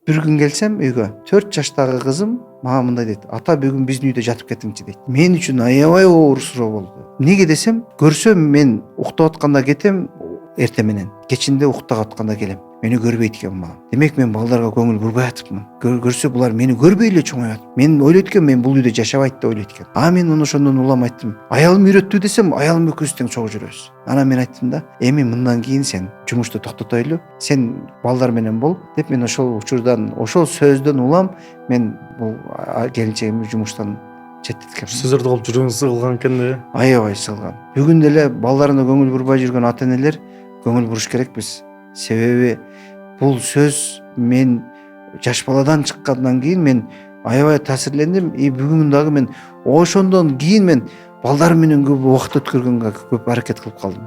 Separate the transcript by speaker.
Speaker 1: Бир күн келсем үйгө, 4 жаштагы кызым мага мындай дейт: ата бүгүн биздин үйдө жатып кетиңчи дейт. Мен үчүн аябай оор суроо болду. Неге десем, көрсөм мен уктап атканда кетем, эртең менен, кечинде уктап атканда келем. Мени көрбөйт экен мага. Демек мен балдарга көңүл бурбай атыпмын. Көрсө булар мени көрбөй эле чоңоюп атып. Мен ойлойт экен, мен бул үйдө жашабайт деп ойлойт экен. Мен ошондон улам айттым. Аялым үйрөттү десем, аялым экөөбүз тең чогуу жүрөбүз. Анан мен айттым да, эми мындан кийин сен жумушту токтотойлу, сен балдар менен бол деп. Мен ошол учурдан, ошол сөздөн улам мен бул келинчегимди жумуштан четтеткем.
Speaker 2: Сөздөрдү кылып жүрүүңүз сыгылган экен да.
Speaker 1: Аябай сыгылган. Бүгүн деле балдарына көңүл бурбай жүргөн ата энелер көңүл буруш керекпиз. Себеби бул сөз мен жаш баладан чыккандан кийин мен аябай таасирлендим. Бүгүн дагы мен ошондон кийин мен балдарым менен көп убакыт өткөргөнгө көп аракет кылып калдым.